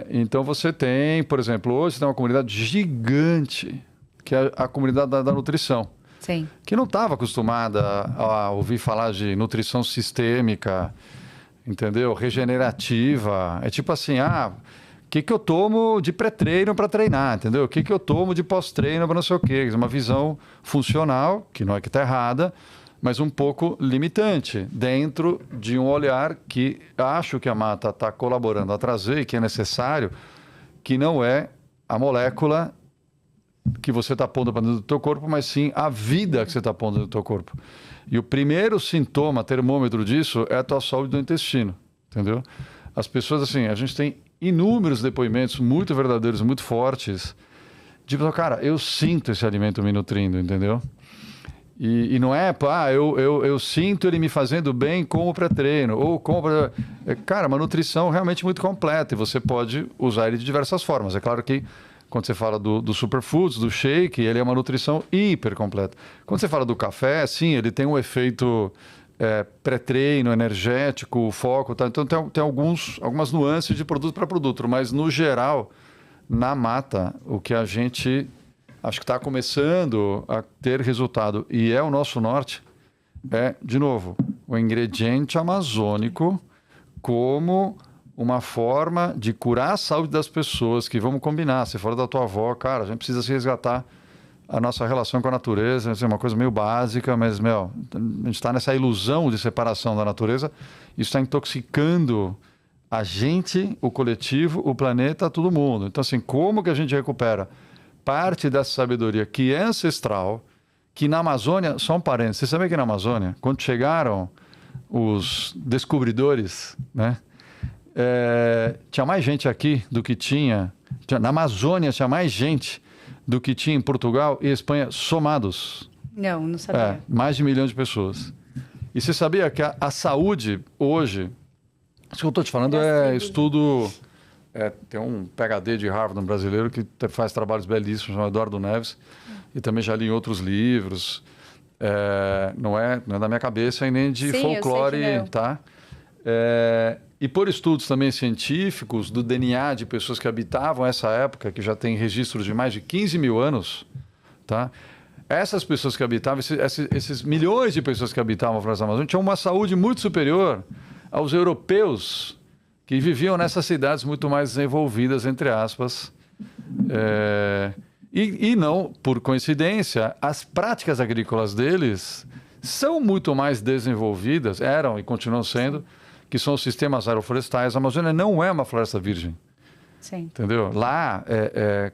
Então você tem, por exemplo, hoje você tem uma comunidade gigante, que é a comunidade da nutrição. Sim. Que não estava acostumada a ouvir falar de nutrição sistêmica, entendeu? Regenerativa. É tipo assim, o que eu tomo de pré-treino para treinar, entendeu? O que eu tomo de pós-treino para não sei o quê. Uma visão funcional, que não é que está errada, mas um pouco limitante, dentro de um olhar que acho que a Mata está colaborando a trazer e que é necessário, que não é a molécula que você está pondo para dentro do teu corpo, mas sim a vida que você está pondo no teu corpo. E o primeiro sintoma, termômetro disso, é a tua saúde do intestino, entendeu? As pessoas, assim, a gente tem inúmeros depoimentos muito verdadeiros, muito fortes, tipo, cara, eu sinto esse alimento me nutrindo, entendeu? E não é, eu sinto ele me fazendo bem com o pré-treino, ou com... Cara, uma nutrição realmente muito completa, e você pode usar ele de diversas formas. É claro que Quando você fala do superfoods, do shake, ele é uma nutrição hiper completa. Quando você fala do café, sim, ele tem um efeito pré-treino, energético, foco, tá? Então tem algumas nuances de produto para produto, mas no geral, na mata, o que a gente acho que está começando a ter resultado, e é o nosso norte, de novo, o ingrediente amazônico como uma forma de curar a saúde das pessoas, que vamos combinar, se for da tua avó, cara, a gente precisa se resgatar a nossa relação com a natureza, é uma coisa meio básica, mas, a gente está nessa ilusão de separação da natureza, isso está intoxicando a gente, o coletivo, o planeta, todo mundo. Então, assim, como que a gente recupera parte dessa sabedoria que é ancestral, que na Amazônia, só um parênteses, você sabia que na Amazônia, quando chegaram os descobridores, né? Tinha mais gente aqui do que tinha... Na Amazônia tinha mais gente do que tinha em Portugal e Espanha somados. Não sabia. Mais de 1 milhão de pessoas. E você sabia que a saúde hoje... Isso que eu estou te falando estudo... tem um PhD de Harvard, um brasileiro, que faz trabalhos belíssimos, chamado Eduardo Neves, e também já li em outros livros. Não é da minha cabeça e nem de folclore, tá? E por estudos também científicos do DNA de pessoas que habitavam essa época, que já tem registros de mais de 15 mil anos, tá? Essas pessoas que habitavam, esses milhões de pessoas que habitavam a Floresta Amazônica, tinham uma saúde muito superior aos europeus que viviam nessas cidades muito mais desenvolvidas, entre aspas. E não, por coincidência, as práticas agrícolas deles são muito mais desenvolvidas, eram e continuam sendo, que são os sistemas agroflorestais. A Amazônia não é uma floresta virgem. Sim. Entendeu? Lá,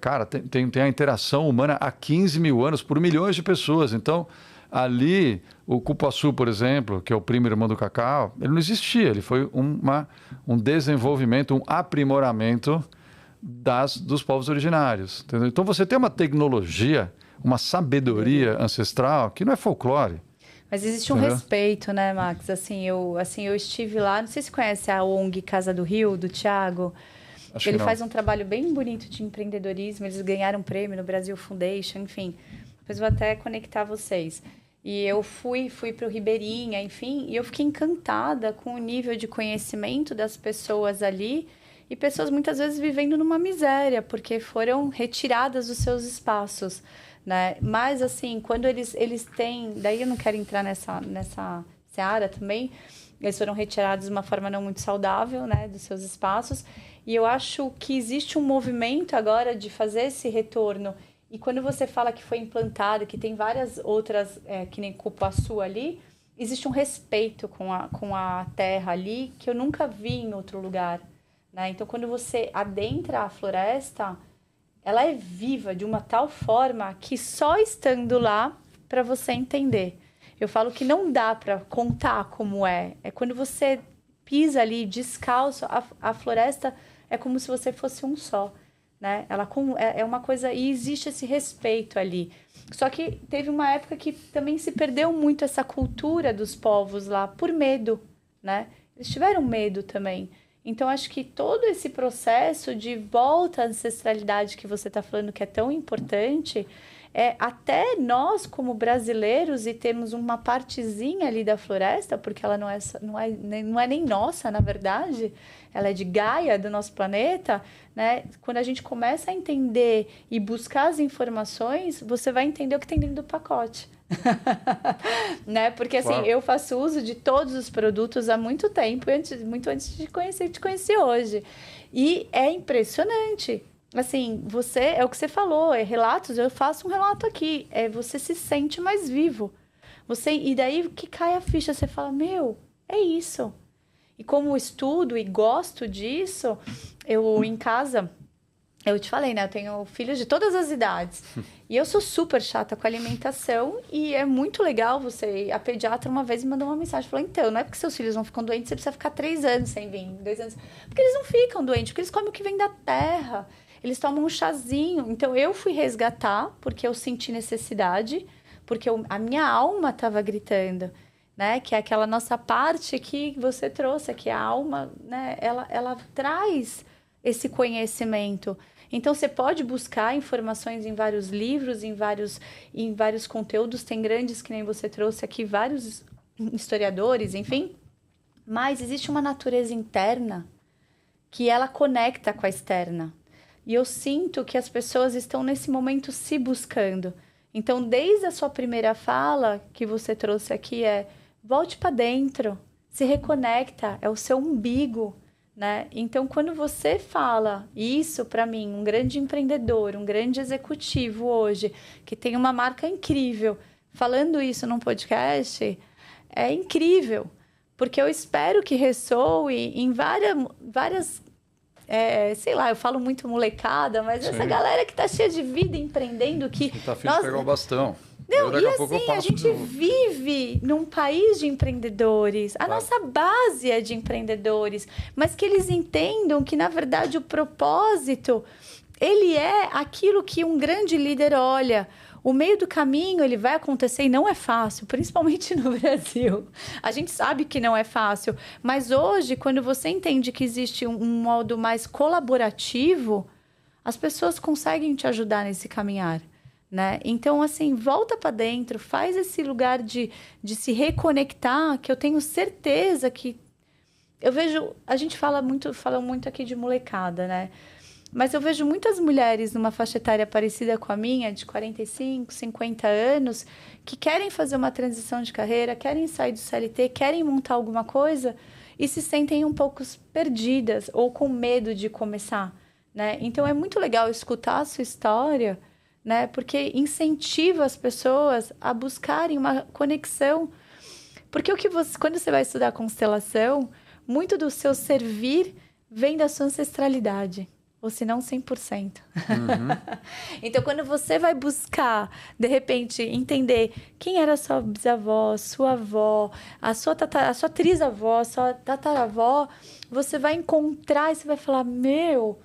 cara, tem a interação humana há 15 mil anos por milhões de pessoas. Então, ali, o cupuaçu, por exemplo, que é o primo irmão do cacau, ele não existia. Ele foi um desenvolvimento, um aprimoramento dos povos originários. Entendeu? Então, você tem uma tecnologia, uma sabedoria ancestral que não é folclore. Mas existe um respeito, né, Max? Assim, eu estive lá, não sei se você conhece a ONG Casa do Rio, do Thiago. Ele faz um trabalho bem bonito de empreendedorismo, eles ganharam um prêmio no Brasil Foundation, enfim. Depois vou até conectar vocês. E eu fui para o Ribeirinha, enfim, e eu fiquei encantada com o nível de conhecimento das pessoas ali, e pessoas muitas vezes vivendo numa miséria, porque foram retiradas dos seus espaços, né? Mas, assim, quando eles têm... Daí eu não quero entrar nessa seara também. Eles foram retirados de uma forma não muito saudável, né? Dos seus espaços. E eu acho que existe um movimento agora de fazer esse retorno. E quando você fala que foi implantado, que tem várias outras, que nem cupuaçu ali, existe um respeito com a terra ali que eu nunca vi em outro lugar, né? Então, quando você adentra a floresta... ela é viva de uma tal forma que só estando lá para você entender. Eu falo que não dá para contar como é. É quando você pisa ali descalço, a floresta é como se você fosse um só, né? Ela é uma coisa... E existe esse respeito ali. Só que teve uma época que também se perdeu muito essa cultura dos povos lá por medo, né? Eles tiveram medo também. Então, acho que todo esse processo de volta à ancestralidade que você está falando que é tão importante, até nós, como brasileiros, e temos uma partezinha ali da floresta, porque ela não é nem nossa, na verdade, ela é de Gaia, do nosso planeta, né? Quando a gente começa a entender e buscar as informações, você vai entender o que tem dentro do pacote. Né? Porque assim, eu faço uso de todos os produtos há muito tempo, muito antes de te conhecer hoje. E é impressionante. Assim, é o que você falou, relatos, eu faço um relato aqui, você se sente mais vivo. E daí que cai a ficha, você fala, é isso. E como estudo e gosto disso, eu em casa... Eu te falei, né? Eu tenho filhos de todas as idades. E eu sou super chata com alimentação. E é muito legal você... A pediatra uma vez me mandou uma mensagem. Falou, então, não é porque seus filhos não ficam doentes, você precisa ficar 3 anos sem vir, 2 anos. Porque eles não ficam doentes, porque eles comem o que vem da terra. Eles tomam um chazinho. Então, eu fui resgatar, porque eu senti necessidade. Porque a minha alma estava gritando, né? Que é aquela nossa parte que você trouxe, que a alma, né? Ela traz... esse conhecimento. Então, você pode buscar informações em vários livros, em vários conteúdos. Tem grandes, que nem você trouxe aqui, vários historiadores, enfim. Mas existe uma natureza interna que ela conecta com a externa. E eu sinto que as pessoas estão nesse momento se buscando. Então, desde a sua primeira fala que você trouxe aqui volte para dentro, se reconecta, é o seu umbigo, né? Então, quando você fala isso para mim, um grande empreendedor, um grande executivo hoje, que tem uma marca incrível, falando isso num podcast, é incrível, porque eu espero que ressoe em várias sei lá, eu falo muito molecada, mas essa galera que tá cheia de vida empreendendo, que... Tá afim de pegar o bastão. Não, e assim, a gente vive num país de empreendedores. A nossa base é de empreendedores. Mas que eles entendam que, na verdade, o propósito, ele é aquilo que um grande líder olha. O meio do caminho, ele vai acontecer e não é fácil, principalmente no Brasil. A gente sabe que não é fácil. Mas hoje, quando você entende que existe um modo mais colaborativo, as pessoas conseguem te ajudar nesse caminhar. Né? Então, assim, volta para dentro, faz esse lugar de se reconectar, que eu tenho certeza que... Eu vejo... A gente fala muito aqui de molecada, né? Mas eu vejo muitas mulheres numa faixa etária parecida com a minha, de 45, 50 anos, que querem fazer uma transição de carreira, querem sair do CLT, querem montar alguma coisa e se sentem um pouco perdidas ou com medo de começar, né? Então, é muito legal escutar a sua história... Né? Porque incentiva as pessoas a buscarem uma conexão. Porque quando você vai estudar constelação, muito do seu servir vem da sua ancestralidade. Ou se não, 100%. Então, quando você vai buscar, de repente, entender quem era a sua bisavó, sua avó, a sua trisavó, a sua tataravó, você vai encontrar e você vai falar, meu...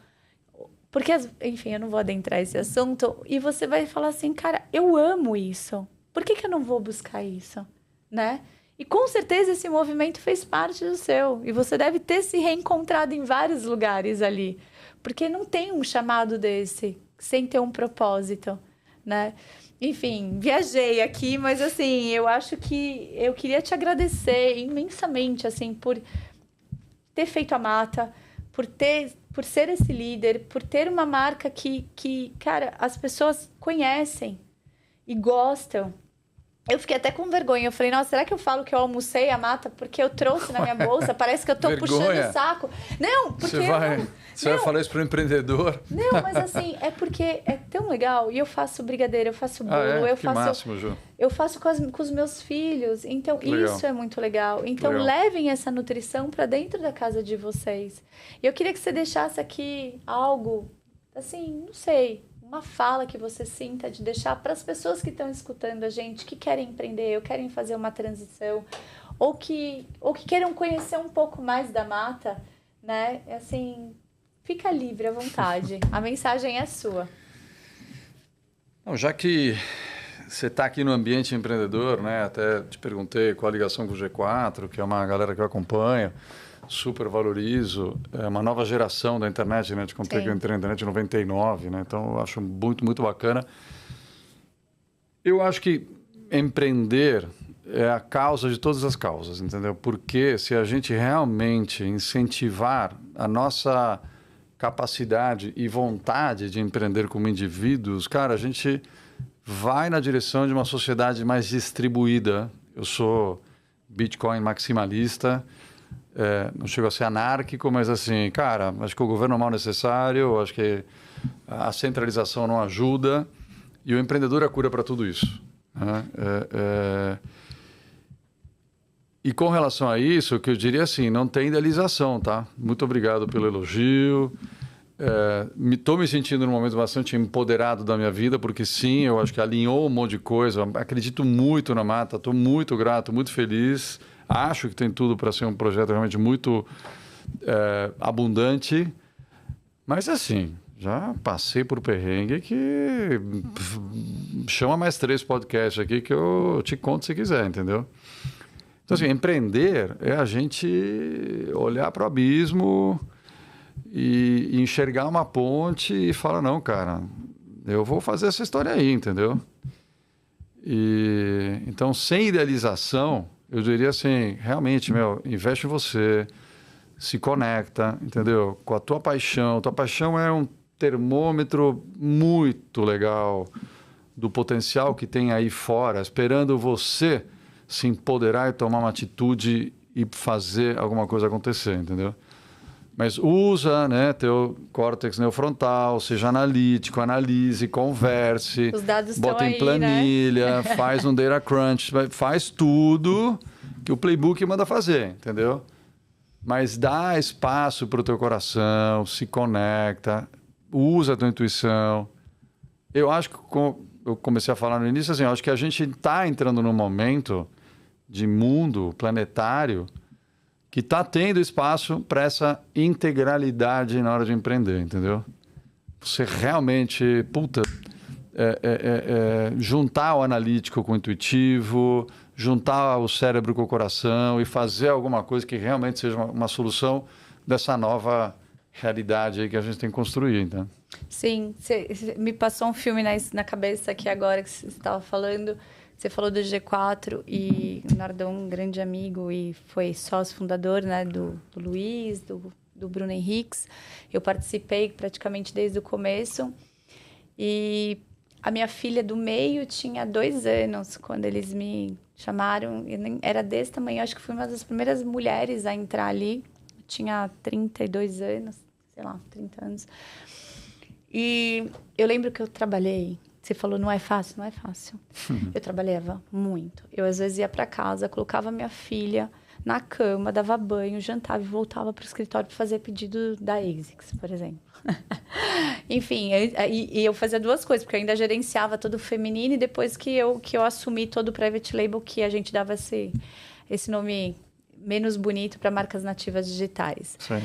Porque, enfim, eu não vou adentrar esse assunto. E você vai falar assim, cara, eu amo isso. Por que eu não vou buscar isso? Né? E com certeza esse movimento fez parte do seu. E você deve ter se reencontrado em vários lugares ali. Porque não tem um chamado desse sem ter um propósito, né? Enfim, viajei aqui, mas assim, eu acho que eu queria te agradecer imensamente, assim, por ter feito a Mata, por ser esse líder, por ter uma marca que, cara, as pessoas conhecem e gostam. Eu fiquei até com vergonha. Eu falei, nossa, será que eu falo que eu almocei a Mata porque eu trouxe na minha bolsa? Parece que eu tô puxando o saco. Não, porque... Você vai falar isso para o empreendedor? Não, mas assim, é porque é tão legal. E eu faço brigadeiro, eu faço bolo, eu faço... máximo, Ju. Eu faço com os meus filhos. Então, isso é muito legal. Então, levem essa nutrição para dentro da casa de vocês. E eu queria que você deixasse aqui algo, assim, não sei, uma fala que você sinta de deixar para as pessoas que estão escutando a gente, que querem empreender, ou querem fazer uma transição, ou que queiram conhecer um pouco mais da Mata, né? Assim, fica livre à vontade. A mensagem é sua. Não, já que você está aqui no ambiente empreendedor, né? Até te perguntei qual a ligação com o G4, que é uma galera que eu acompanho, super valorizo. É uma nova geração da internet, né? Te contei que eu entrei na internet em 99, né? Então, eu acho muito, muito bacana. Eu acho que empreender é a causa de todas as causas, entendeu? Porque se a gente realmente incentivar a nossa capacidade e vontade de empreender como indivíduos, cara, a gente vai na direção de uma sociedade mais distribuída. Eu sou Bitcoin maximalista, não chego a ser anárquico, mas assim, cara, acho que o governo é mal necessário, acho que a centralização não ajuda e o empreendedor é a cura para tudo isso. Né? E com relação a isso, o que eu diria assim, não tem idealização, tá? Muito obrigado pelo elogio. Estou me sentindo num momento bastante empoderado da minha vida, porque sim, eu acho que alinhou um monte de coisa. Acredito muito na Mata, estou muito grato, muito feliz. Acho que tem tudo para ser um projeto realmente muito abundante. Mas assim, já passei por perrengue que chama mais 3 podcasts aqui que eu te conto se quiser, entendeu? Então, assim, empreender é a gente olhar para o abismo e enxergar uma ponte e falar, não, cara, eu vou fazer essa história aí, entendeu? E, então, sem idealização, eu diria assim, realmente, investe em você, se conecta, entendeu? Com a tua paixão. Tua paixão é um termômetro muito legal do potencial que tem aí fora, esperando você se empoderar e tomar uma atitude e fazer alguma coisa acontecer, entendeu? Mas usa, né, teu córtex neofrontal, seja analítico, analise, converse, os dados bota em aí, planilha, né? faz um data crunch, faz tudo que o playbook manda fazer, entendeu? Mas dá espaço para o teu coração, se conecta, usa a tua intuição. Eu acho que, como eu comecei a falar no início, assim, eu acho que a gente está entrando num momento de mundo planetário que está tendo espaço para essa integralidade na hora de empreender, entendeu? Você realmente, juntar o analítico com o intuitivo, juntar o cérebro com o coração e fazer alguma coisa que realmente seja uma solução dessa nova realidade aí que a gente tem que construir, então. Sim, me passou um filme na cabeça aqui agora que você estava falando. Você falou do G4 e o Nardon, um grande amigo e foi sócio fundador, né, do Luiz, do Bruno Henriques. Eu participei praticamente desde o começo. E a minha filha do meio tinha 2 anos quando eles me chamaram. Era desse tamanho, acho que fui uma das primeiras mulheres a entrar ali. Eu tinha 32 anos, sei lá, 30 anos. E eu lembro que eu trabalhei. Você falou, não é fácil? Não é fácil. Eu trabalhava muito. Eu, às vezes, ia para casa, colocava minha filha na cama, dava banho, jantava e voltava para o escritório para fazer pedido da ASICS, por exemplo. Enfim, eu fazia 2 coisas, porque eu ainda gerenciava todo o feminino e depois que eu assumi todo o private label, que a gente dava esse nome menos bonito para marcas nativas digitais. Sim.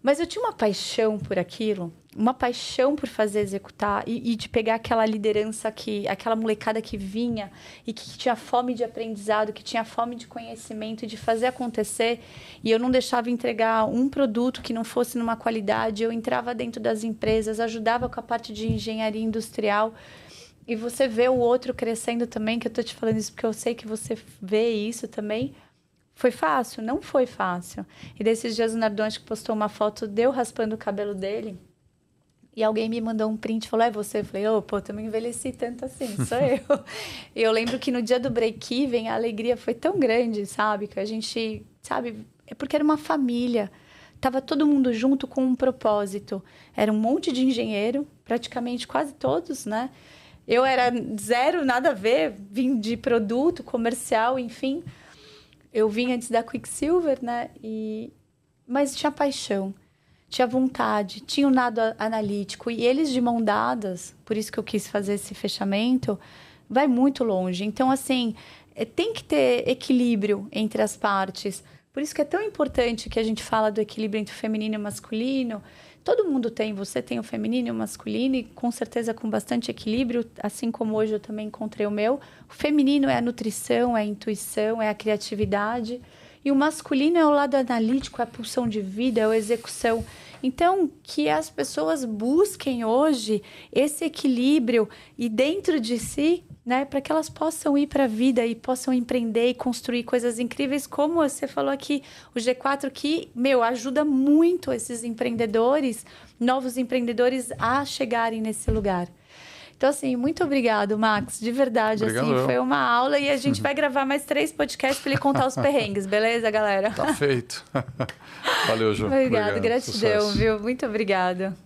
Mas eu tinha uma paixão por aquilo, uma paixão por fazer executar e de pegar aquela liderança, aquela molecada que vinha e que tinha fome de aprendizado, que tinha fome de conhecimento e de fazer acontecer. E eu não deixava entregar um produto que não fosse numa qualidade. Eu entrava dentro das empresas, ajudava com a parte de engenharia industrial. E você vê o outro crescendo também, que eu estou te falando isso porque eu sei que você vê isso também. Foi fácil? Não foi fácil. E desses dias o Nardon acho que postou uma foto de eu raspando o cabelo dele e alguém me mandou um print e falou, é você? Eu falei, eu me envelheci tanto assim, sou eu. E eu lembro que no dia do break-even a alegria foi tão grande, sabe? Que a gente, sabe? É porque era uma família. Tava todo mundo junto com um propósito. Era um monte de engenheiro, praticamente quase todos, né? Eu era zero, nada a ver, vim de produto, comercial, enfim. Eu vim antes da Quicksilver, né? Mas tinha paixão, tinha vontade, tinha um lado analítico. E eles de mão dadas, por isso que eu quis fazer esse fechamento, vai muito longe. Então, assim, tem que ter equilíbrio entre as partes. Por isso que é tão importante que a gente fala do equilíbrio entre o feminino e o masculino. Todo mundo tem, você tem o feminino e o masculino, e com certeza com bastante equilíbrio, assim como hoje eu também encontrei o meu. O feminino é a nutrição, é a intuição, é a criatividade. E o masculino é o lado analítico, é a pulsão de vida, é a execução. Então, que as pessoas busquem hoje esse equilíbrio e dentro de si, né, para que elas possam ir para a vida e possam empreender e construir coisas incríveis, como você falou aqui, o G4, que, ajuda muito esses empreendedores, novos empreendedores, a chegarem nesse lugar. Então, assim, muito obrigado, Max, de verdade. Obrigado, assim, foi uma aula e a gente vai gravar mais 3 podcasts para ele contar os perrengues, beleza, galera? Tá feito. Valeu, Ju. Obrigado, gratidão, Sucesso. viu? Muito obrigada.